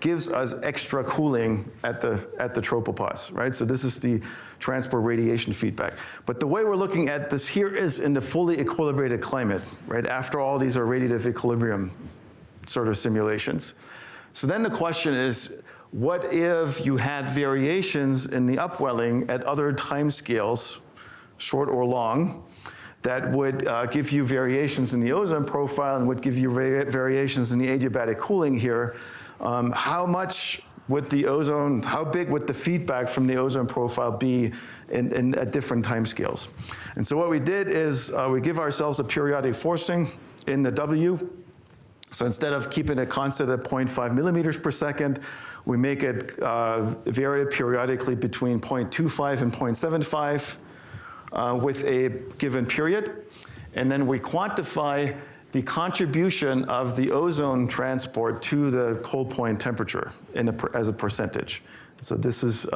gives us extra cooling at the tropopause, right? So this is the transport radiation feedback. But the way we're looking at this here is in the fully equilibrated climate, right? After all, these are radiative equilibrium sort of simulations. So then the question is, what if you had variations in the upwelling at other time scales, short or long, that would give you variations in the ozone profile and would give you variations in the adiabatic cooling here? How much would the ozone, how big would the feedback from the ozone profile be at different time scales? And so what we did is we give ourselves a periodic forcing in the W. So instead of keeping it constant at 0.5 millimeters per second, we make it vary periodically between 0.25 and 0.75 with a given period. And then we quantify the contribution of the ozone transport to the cold point temperature as a percentage. So this is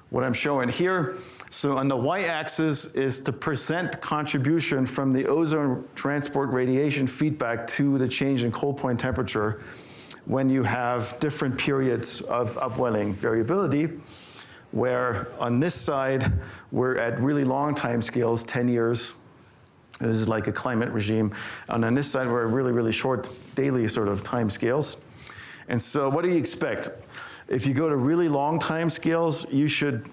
what I'm showing here. So on the y-axis is the percent contribution from the ozone transport radiation feedback to the change in cold point temperature when you have different periods of upwelling variability, where on this side, we're at really long time scales, 10 years. This is like a climate regime. And on this side, we're at really, really short daily sort of time scales. And so what do you expect? If you go to really long time scales, you should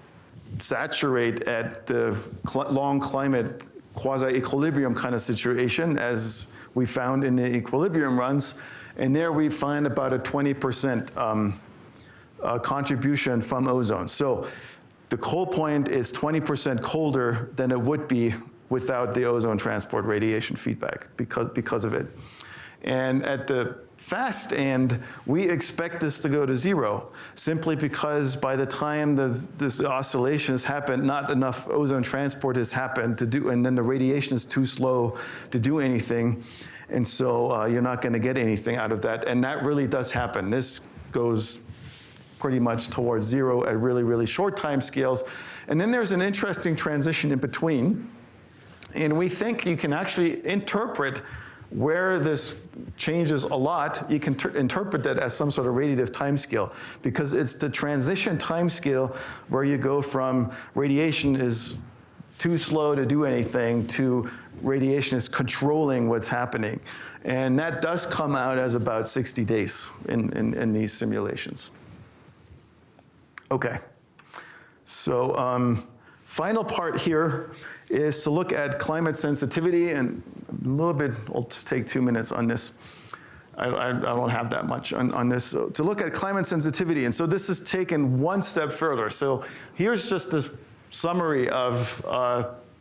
saturate at the long climate quasi-equilibrium kind of situation, as we found in the equilibrium runs. And there we find about a 20% contribution from ozone. So the cold point is 20% colder than it would be without the ozone transport radiation feedback because of it. And at the fast end, we expect this to go to zero, simply because by the time this oscillation has happened, not enough ozone transport has happened to do, and then the radiation is too slow to do anything. And so you're not going to get anything out of that. And that really does happen. This goes pretty much towards zero at really, really short time scales. And then there's an interesting transition in between. And we think you can actually interpret where this changes a lot. You can interpret that as some sort of radiative timescale, because it's the transition timescale where you go from radiation is too slow to do anything to radiation is controlling what's happening. And that does come out as about 60 days in these simulations. Okay, so final part here is to look at climate sensitivity, and a little bit, I'll just take 2 minutes on this. I don't have that much on this. So to look at climate sensitivity, and so this is taken one step further. So here's just a summary of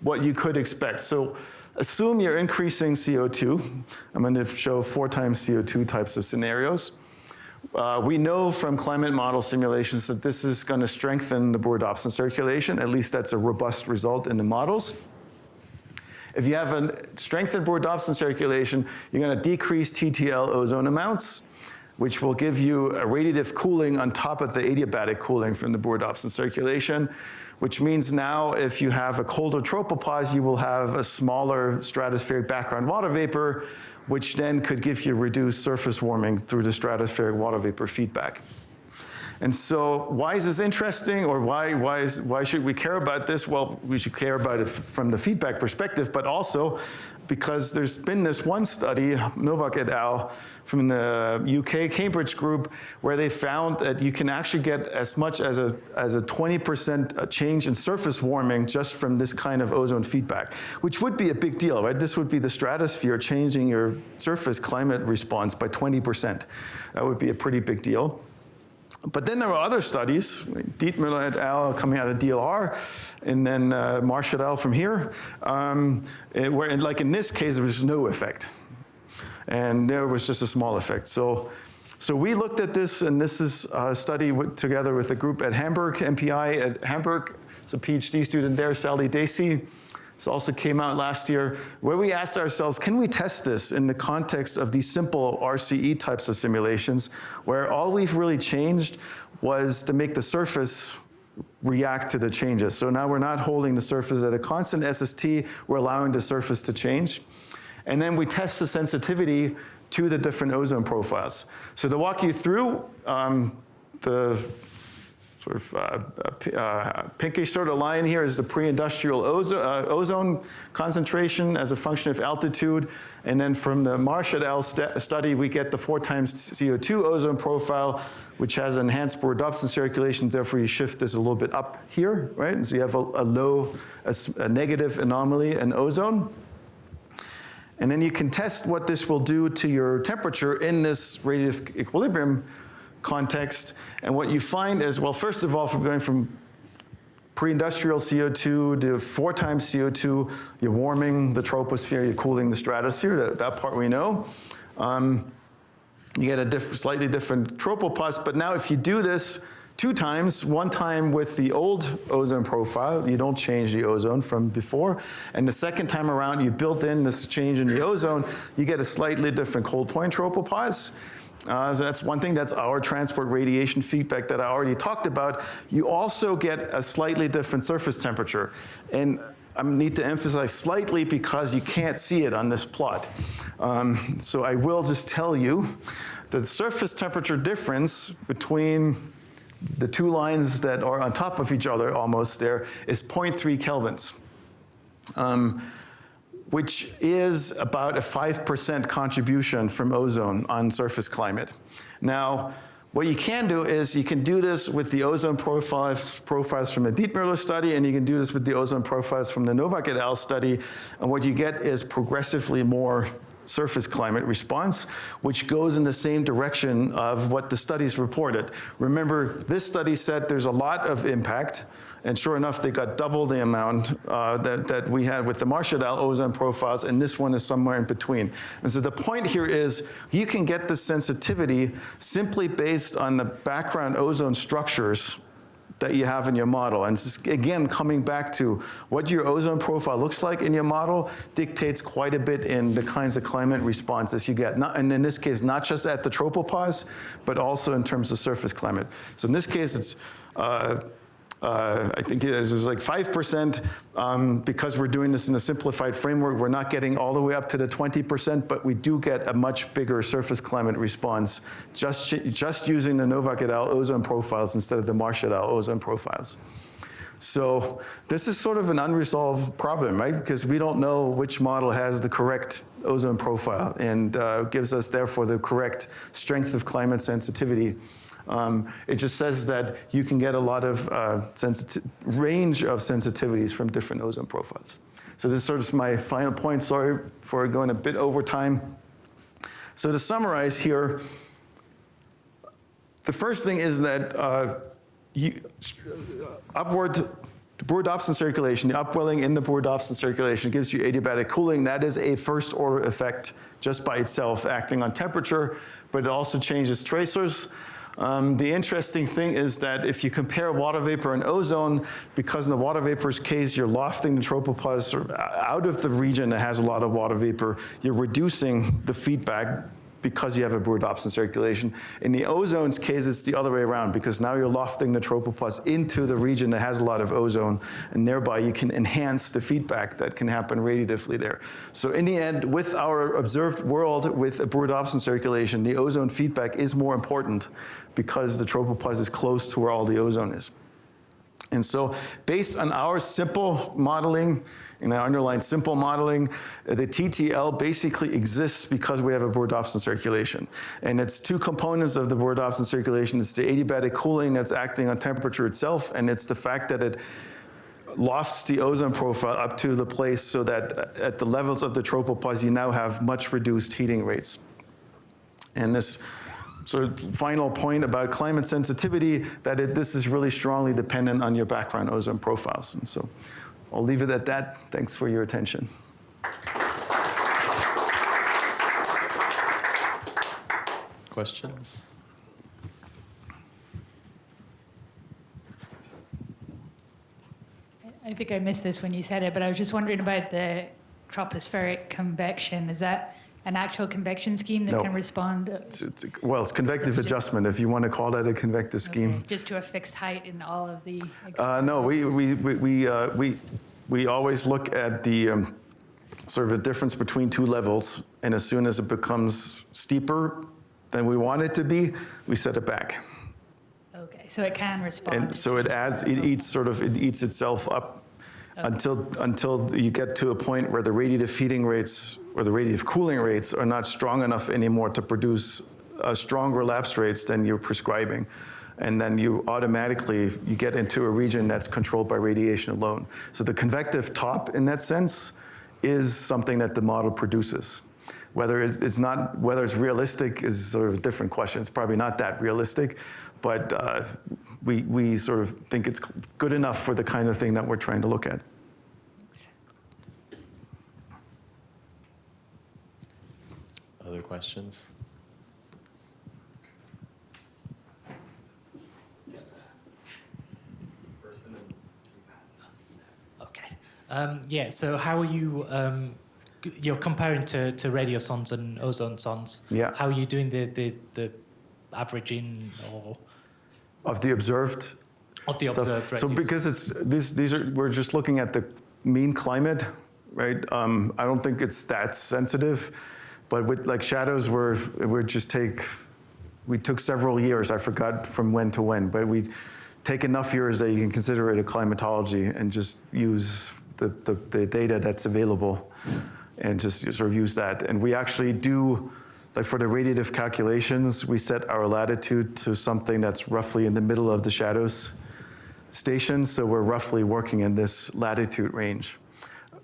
what you could expect. So assume you're increasing CO2. I'm going to show 4 times CO2 types of scenarios. We know from climate model simulations that this is going to strengthen the Brewer-Dobson circulation. At least that's a robust result in the models. If you have a strengthened Brewer-Dobson circulation, you're going to decrease TTL ozone amounts, which will give you a radiative cooling on top of the adiabatic cooling from the Brewer-Dobson circulation, which means now if you have a colder tropopause, you will have a smaller stratospheric background water vapor, which then could give you reduced surface warming through the stratospheric water vapor feedback. And so why is this interesting, or why should we care about this? Well, we should care about it from the feedback perspective, but also because there's been this one study, Novak et al. From the UK Cambridge group, where they found that you can actually get as much as a 20% change in surface warming just from this kind of ozone feedback, which would be a big deal, right? This would be the stratosphere changing your surface climate response by 20%. That would be a pretty big deal. But then there are other studies, Dietmüller et al. Coming out of DLR, and then Marsh et al. From here, where, like in this case, there was no effect. And there was just a small effect. So we looked at this, and this is a study together with a group at Hamburg, MPI at Hamburg. It's a PhD student there, Sally Dacey. This also came out last year, where we asked ourselves, can we test this in the context of these simple RCE types of simulations, where all we've really changed was to make the surface react to the changes. So now we're not holding the surface at a constant SST, we're allowing the surface to change. And then we test the sensitivity to the different ozone profiles. So to walk you through the sort of pinkish sort of line here is the pre-industrial ozone concentration as a function of altitude. And then from the Marsh et al. Study, we get the 4 times CO2 ozone profile, which has enhanced Brewer-Dobson circulation. Therefore, you shift this a little bit up here, right? And so you have a negative anomaly in ozone. And then you can test what this will do to your temperature in this radiative equilibrium context. And what you find is, well, first of all, from going from pre-industrial CO2 to 4 times CO2, you're warming the troposphere, you're cooling the stratosphere. That part we know. You get a slightly different tropopause. But now if you do this 2 times, 1 time with the old ozone profile, you don't change the ozone from before. And the second time around, you built in this change in the ozone, you get a slightly different cold point tropopause. So that's one thing. That's our transport radiation feedback that I already talked about. You also get a slightly different surface temperature. And I need to emphasize slightly because you can't see it on this plot. So I will just tell you the surface temperature difference between the 2 lines that are on top of each other almost there is 0.3 kelvins. Which is about a 5% contribution from ozone on surface climate. Now, what you can do is you can do this with the ozone profiles from the Dietmüller study, and you can do this with the ozone profiles from the Novak et al. Study, and what you get is progressively more surface climate response, which goes in the same direction of what the studies reported. Remember, this study said there's a lot of impact, and sure enough, they got double the amount that we had with the Marsh et al. Ozone profiles, and this one is somewhere in between. And so the point here is you can get this sensitivity simply based on the background ozone structures that you have in your model. And this is, again, coming back to what your ozone profile looks like in your model dictates quite a bit in the kinds of climate responses you get. And in this case, not just at the tropopause, but also in terms of surface climate. So in this case, it's I think it was like 5%. Because we're doing this in a simplified framework, we're not getting all the way up to the 20%, but we do get a much bigger surface climate response just using the Novak et al. Ozone profiles instead of the Marsh et al. Ozone profiles. So this is sort of an unresolved problem, right? Because we don't know which model has the correct ozone profile and gives us, therefore, the correct strength of climate sensitivity. It just says that you can get a lot of range of sensitivities from different ozone profiles. So this is sort of my final point. Sorry for going a bit over time. So to summarize here, the first thing is that upward Brewer-Dobson circulation, the upwelling in the Brewer-Dobson circulation gives you adiabatic cooling. That is a first order effect just by itself acting on temperature, but it also changes tracers. The interesting thing is that if you compare water vapor and ozone, because in the water vapor's case, you're lofting the tropopause out of the region that has a lot of water vapor, you're reducing the feedback because you have a Brewer-Dobson circulation. In the ozone's case, it's the other way around, because now you're lofting the tropopause into the region that has a lot of ozone, and thereby you can enhance the feedback that can happen radiatively there. So in the end, with our observed world with a Brewer-Dobson circulation, the ozone feedback is more important because the tropopause is close to where all the ozone is. And so based on our simple modeling, and I underline simple modeling, the TTL basically exists because we have a Brewer-Dobson circulation. And it's 2 components of the Brewer-Dobson circulation. It's the adiabatic cooling that's acting on temperature itself, and it's the fact that it lofts the ozone profile up to the place so that at the levels of the tropopause, you now have much reduced heating rates. And this sort of final point about climate sensitivity, that this is really strongly dependent on your background ozone profiles. And so I'll leave it at that. Thanks for your attention. Questions? I think I missed this when you said it, but I was just wondering about the tropospheric convection. Is that an actual convection scheme that can respond? It's convective adjustment, if you want to call that a convective scheme. Okay. Just to a fixed height in all of the... No, we always look at the sort of a difference between two levels, and as soon as it becomes steeper than we want it to be, we set it back. Okay, so it can respond. And so it eats itself up until you get to a point where the radiative heating rates or the radiative cooling rates are not strong enough anymore to produce stronger lapse rates than you're prescribing. And then you get into a region that's controlled by radiation alone. So the convective top, in that sense, is something that the model produces. Whether it's realistic is sort of a different question. It's probably not that realistic, but we sort of think it's good enough for the kind of thing that we're trying to look at. Other questions? Okay. So how are you, you're comparing to radiosondes and ozone sondes. Yeah. How are you doing the averaging or? Of the observed Of the stuff. observed So because we're just looking at the mean climate, right? I don't think it's that sensitive, but with like shadows, we took several years. I forgot from when to when, but we take enough years that you can consider it a climatology and just use the data that's available and just sort of use that. And we actually do, like for the radiative calculations, we set our latitude to something that's roughly in the middle of the shadows station. So we're roughly working in this latitude range.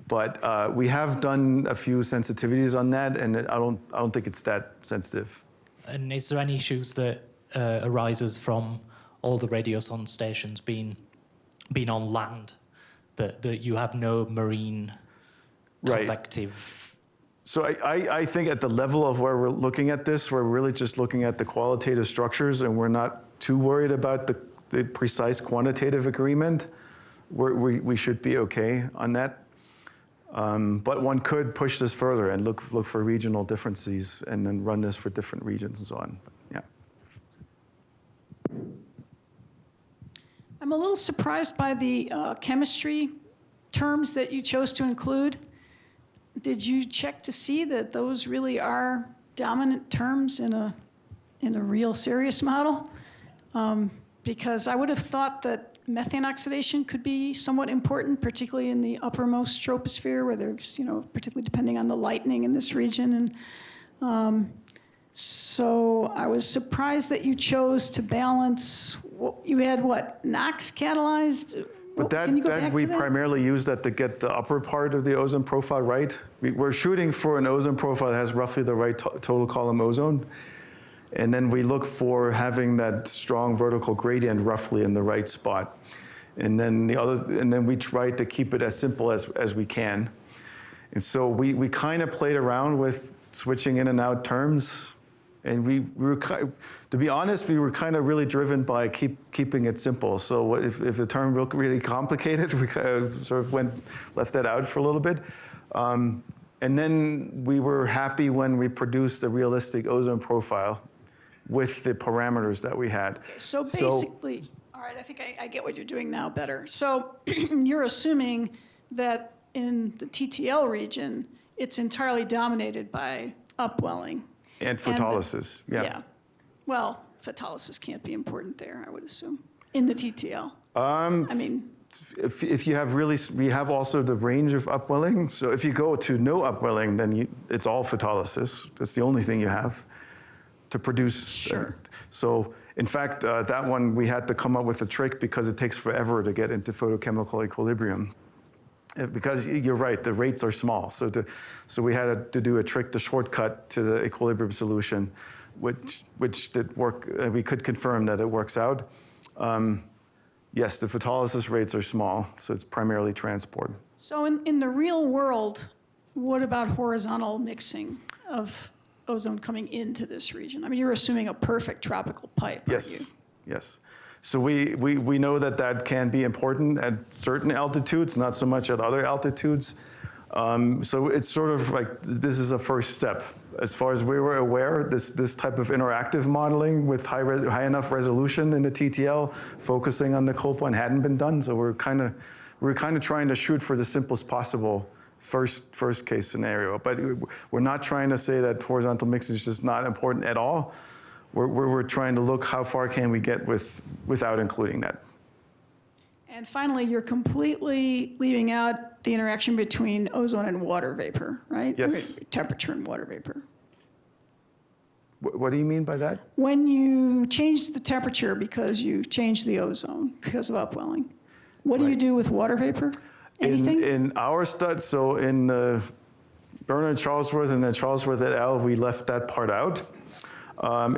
But we have done a few sensitivities on that, and I don't think it's that sensitive. And is there any issues that arises from all the radiosonde stations being on land, that you have no marine convective? So I think at the level of where we're looking at this, we're really just looking at the qualitative structures, and we're not too worried about the precise quantitative agreement. We should be okay on that. But one could push this further and look for regional differences and then run this for different regions and so on. But, yeah. I'm a little surprised by the chemistry terms that you chose to include. Did you check to see that those really are dominant terms in a real serious model? Because I would have thought that methane oxidation could be somewhat important, particularly in the uppermost troposphere, where there's, particularly depending on the lightning in this region. And so I was surprised that you chose to balance. You had what, NOx catalyzed? But that we primarily use that to get the upper part of the ozone profile right. We're shooting for an ozone profile that has roughly the right total column ozone. And then we look for having that strong vertical gradient roughly in the right spot. And then we try to keep it as simple as we can. And so we kind of played around with switching in and out terms. And we were, to be honest, we were kind of really driven by keeping it simple. So if the term looked really complicated, we kind of sort of left that out for a little bit. And then we were happy when we produced a realistic ozone profile with the parameters that we had. So basically, all right, I think I get what you're doing now better. So you're assuming that in the TTL region, it's entirely dominated by upwelling. And photolysis, yeah. Well, photolysis can't be important there, I would assume, in the TTL. If you have we have also the range of upwelling. So if you go to no upwelling, then it's all photolysis. That's the only thing you have to produce. Sure. So in fact, that one we had to come up with a trick because it takes forever to get into photochemical equilibrium. Because you're right, the rates are small. So we had to do a trick to shortcut to the equilibrium solution, which did work. We could confirm that it works out. Yes, the photolysis rates are small, so it's primarily transport. So in the real world, what about horizontal mixing of ozone coming into this region? I mean, you're assuming a perfect tropical pipe, aren't you? Yes. So we know that can be important at certain altitudes, not so much at other altitudes. So it's sort of like this is a first step. As far as we were aware, this type of interactive modeling with high enough resolution in the TTL, focusing on the cold point, hadn't been done. So we're kind of trying to shoot for the simplest possible first case scenario. But we're not trying to say that horizontal mixing is just not important at all. We're trying to look how far can we get without including that. And finally, you're completely leaving out the interaction between ozone and water vapor, right? Yes. Temperature and water vapor. What do you mean by that? When you change the temperature because you change the ozone because of upwelling, what do you do with water vapor? Anything? In our study, so in Birner and Charlesworth and then Charlesworth et al., we left that part out.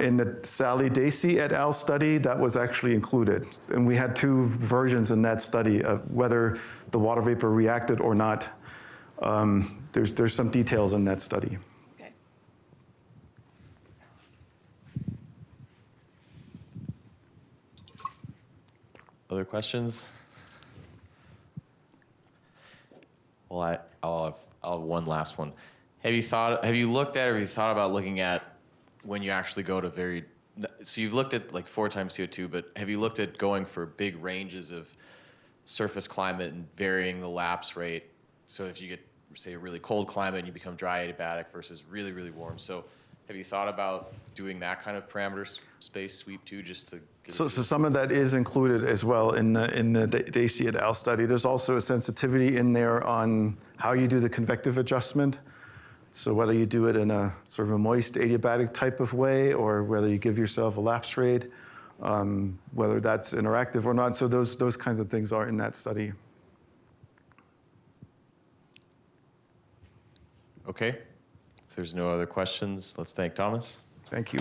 In the Sally Dacey et al. Study, that was actually included. And we had two versions in that study of whether the water vapor reacted or not. There's some details in that study. Okay. Other questions? Well, I'll have one last one. Have you looked at, or have you thought about looking at when you actually go to so you've looked at like 4 times CO2, but have you looked at going for big ranges of surface climate and varying the lapse rate? So if you get, say, a really cold climate and you become dry adiabatic versus really, really warm. So have you thought about doing that kind of parameter space sweep too, just to get So some of that is included as well in the Dacey et al. Study. There's also a sensitivity in there on how you do the convective adjustment. So whether you do it in a sort of a moist adiabatic type of way, or whether you give yourself a lapse rate, whether that's interactive or not. So those kinds of things are in that study. Okay. If there's no other questions, let's thank Thomas. Thank you.